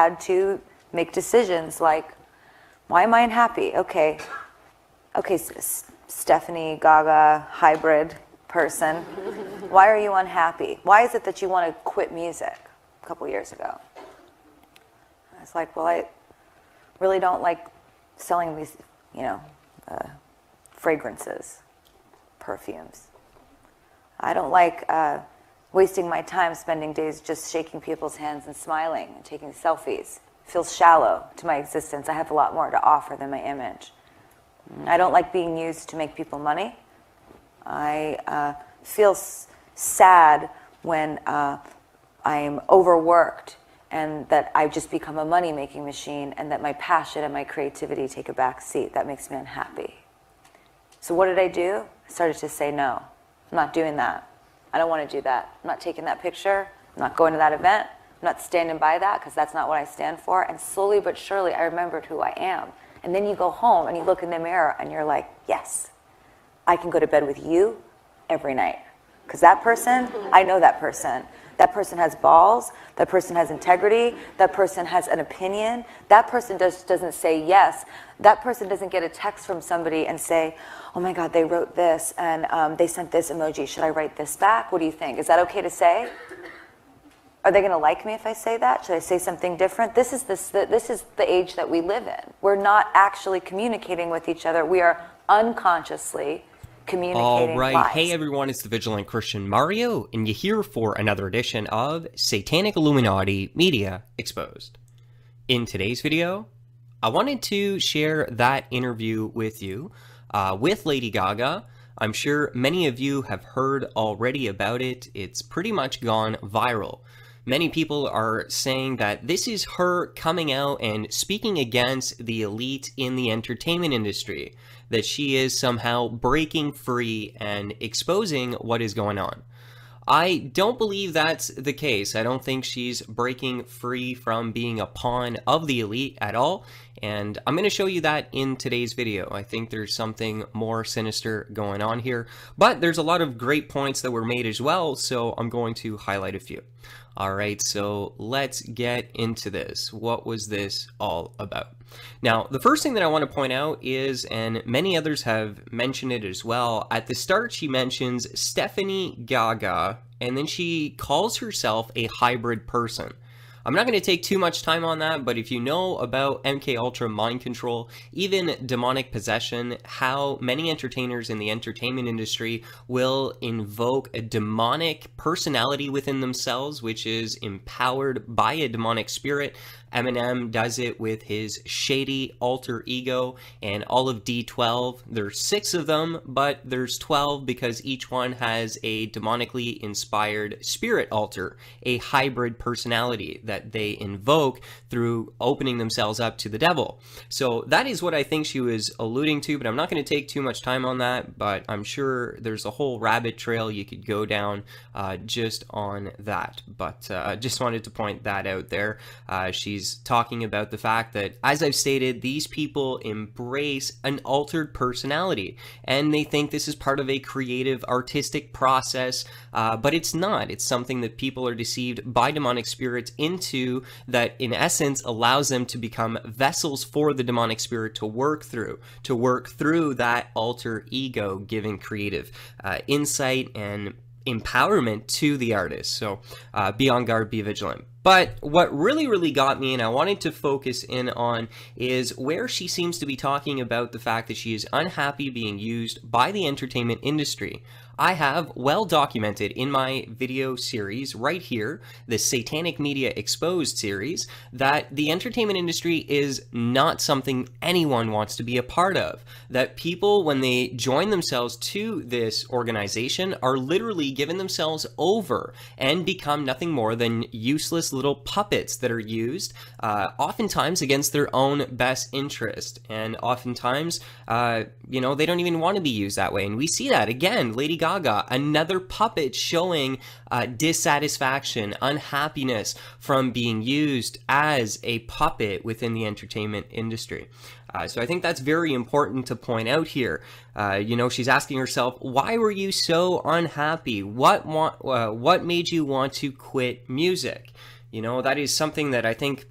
had to make decisions like, why am I unhappy? Okay, Stephanie, Gaga, hybrid person, why are you unhappy? Why is it that you want to quit music a couple years ago? I was like, well, I really don't like selling these, fragrances, perfumes. I don't like wasting my time spending days just shaking people's hands and smiling and taking selfies. It feels shallow to my existence. I have a lot more to offer than my image. I don't like being used to make people money. I feel sad when I'm overworked and that I've just become a money-making machine and that my passion and my creativity take a back seat. That makes me unhappy. So what did I do? I started to say, no, I'm not doing that. I don't want to do that. I'm not taking that picture. I'm not going to that event. I'm not standing by that because that's not what I stand for. And slowly but surely, I remembered who I am. And then you go home and you look in the mirror and you're like, yes, I can go to bed with you every night. Because that person, I know that person. That person has balls. That person has integrity. That person has an opinion. That person doesn't say yes. That person doesn't get a text from somebody and say, oh my God, they wrote this and they sent this emoji. Should I write this back? What do you think? Is that okay to say? Are they going to like me if I say that? Should I say something different? This is the age that we live in. We're not actually communicating with each other. We are unconsciously communicating All right. lies. Hey, everyone. It's the Vigilant Christian Mario, and you're here for another edition of Satanic Illuminati Media Exposed. In today's video, I wanted to share that interview with you with Lady Gaga. I'm sure many of you have heard already about it. It's pretty much gone viral. Many people are saying that this is her coming out and speaking against the elite in the entertainment industry, that she is somehow breaking free and exposing what is going on. I don't believe that's the case. I don't think she's breaking free from being a pawn of the elite at all, and I'm going to show you that in today's video. I think there's something more sinister going on here, but there's a lot of great points that were made as well, so I'm going to highlight a few. Alright, so let's get into this. What was this all about? Now, the first thing that I want to point out is, and many others have mentioned it as well, at the start she mentions Stephanie Gaga, and then she calls herself a hybrid person. I'm not going to take too much time on that, but if you know about MKULTRA mind control, even demonic possession, how many entertainers in the entertainment industry will invoke a demonic personality within themselves, which is empowered by a demonic spirit. Eminem does it with his shady alter ego, and all of D12. There's 6 of them, but there's 12 because each one has a demonically inspired spirit alter, a hybrid personality that they invoke through opening themselves up to the devil. So that is what I think she was alluding to, but I'm not going to take too much time on that, but I'm sure there's a whole rabbit trail you could go down just on that. But just wanted to point that out there. She's talking about the fact that, as I've stated, these people embrace an altered personality, and they think this is part of a creative, artistic process, but it's not. It's something that people are deceived by demonic spirits into, that in essence allows them to become vessels for the demonic spirit to work through that alter ego, giving creative insight and empowerment to the artist. So be on guard, be vigilant. But what really got me, and I wanted to focus in on, is where she seems to be talking about the fact that she is unhappy being used by the entertainment industry. I have well documented in my video series right here, the Satanic Media Exposed series, that the entertainment industry is not something anyone wants to be a part of. That people, when they join themselves to this organization, are literally given themselves over and become nothing more than useless little puppets that are used oftentimes against their own best interest. And oftentimes, they don't even want to be used that way. And we see that again. Lady Gaga, another puppet showing dissatisfaction, unhappiness from being used as a puppet within the entertainment industry. So I think that's very important to point out here. She's asking herself, why were you so unhappy? What made you want to quit music? That is something that I think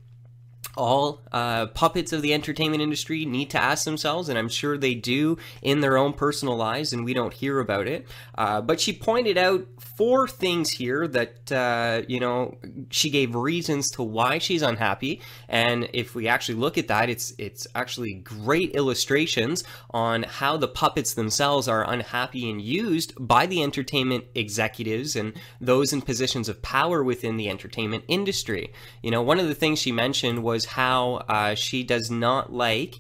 all puppets of the entertainment industry need to ask themselves, and I'm sure they do in their own personal lives, and we don't hear about it. But she pointed out 4 things here that, you know, she gave reasons to why she's unhappy. And if we actually look at that, it's actually great illustrations on how the puppets themselves are unhappy and used by the entertainment executives and those in positions of power within the entertainment industry. You know, one of the things she mentioned was how she does not like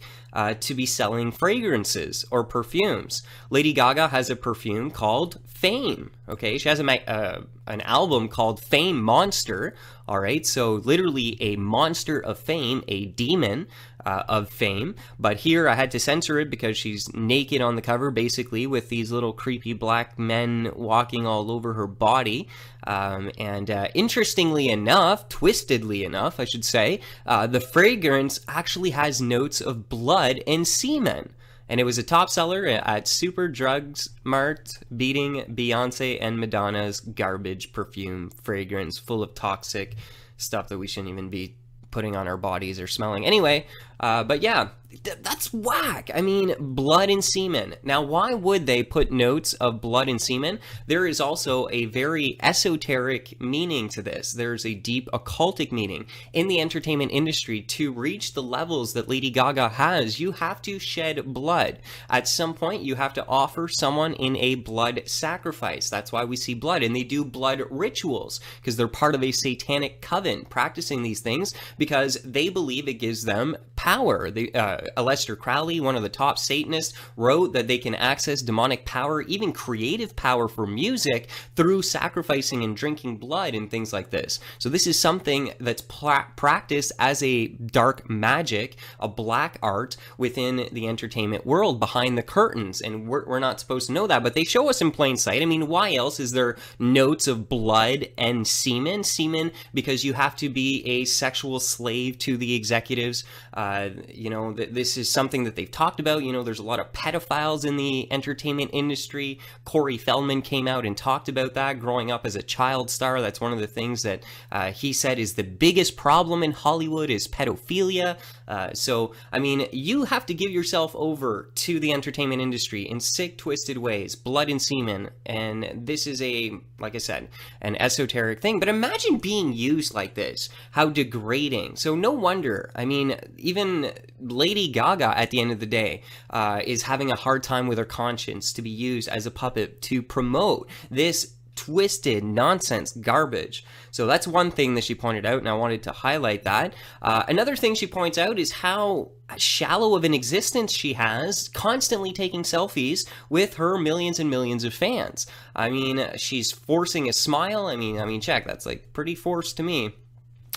to be selling fragrances or perfumes. Lady Gaga has a perfume called Fame. Okay, she has an album called Fame Monster. All right, so literally a monster of fame, a demon of fame. But here I had to censor it because she's naked on the cover, basically, with these little creepy black men walking all over her body. Interestingly enough, twistedly enough, I should say, the fragrance actually has notes of blood and semen. And it was a top seller at Super Drugs Mart, beating Beyonce and Madonna's garbage perfume fragrance full of toxic stuff that we shouldn't even be putting on our bodies or smelling. Anyway, but yeah, that's whack. I mean, blood and semen. Now, why would they put notes of blood and semen? There is also a very esoteric meaning to this. There's a deep occultic meaning. In the entertainment industry, to reach the levels that Lady Gaga has, you have to shed blood. At some point, you have to offer someone in a blood sacrifice. That's why we see blood, and they do blood rituals, because they're part of a satanic coven practicing these things, because they believe it gives them power. Aleister Crowley, one of the top Satanists, wrote that they can access demonic power, even creative power for music, through sacrificing and drinking blood and things like this. So this is something that's practiced as a dark magic, a black art within the entertainment world, behind the curtains, and we're not supposed to know that, but they show us in plain sight. I mean, why else is there notes of blood and semen? Semen, because you have to be a sexual slave to the executives. You know, this is something that they've talked about. You know, there's a lot of pedophiles in the entertainment industry. Corey Feldman came out and talked about that growing up as a child star. That's one of the things that he said is the biggest problem in Hollywood is pedophilia. So, I mean, you have to give yourself over to the entertainment industry in sick, twisted ways, blood and semen. And this is like I said, an esoteric thing. But imagine being used like this. How degrading. So no wonder, I mean, even Lady Gaga at the end of the day is having a hard time with her conscience to be used as a puppet to promote this twisted nonsense garbage. So that's one thing that she pointed out, and I wanted to highlight that. Another thing she points out is how shallow of an existence she has, constantly taking selfies with her millions and millions of fans. I mean, she's forcing a smile. I mean, check, that's like pretty forced to me.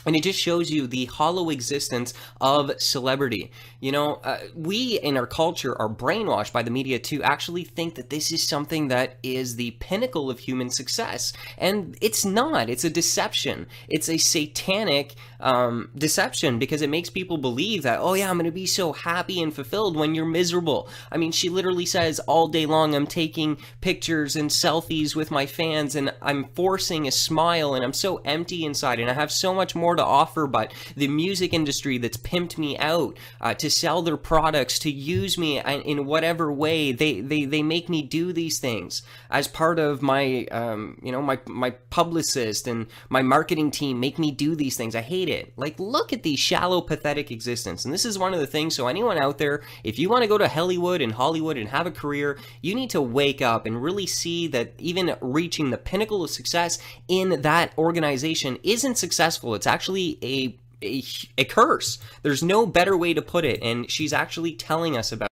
And it just shows you the hollow existence of celebrity. You know, we in our culture are brainwashed by the media to actually think that this is something that is the pinnacle of human success. And it's not. It's a deception. It's a satanic deception, because it makes people believe that, oh yeah, I'm going to be so happy and fulfilled when you're miserable. I mean, she literally says all day long, I'm taking pictures and selfies with my fans, and I'm forcing a smile, and I'm so empty inside, and I have so much more to offer, but the music industry that's pimped me out to sell their products, to use me in whatever way, they make me do these things as part of my you know, my publicist and my marketing team make me do these things. I hate it. Like, look at the shallow, pathetic existence. And this is one of the things. So anyone out there, if you want to go to Hollywood and have a career, you need to wake up and really see that even reaching the pinnacle of success in that organization isn't successful. It's actually a curse. There's no better way to put it, and she's actually telling us about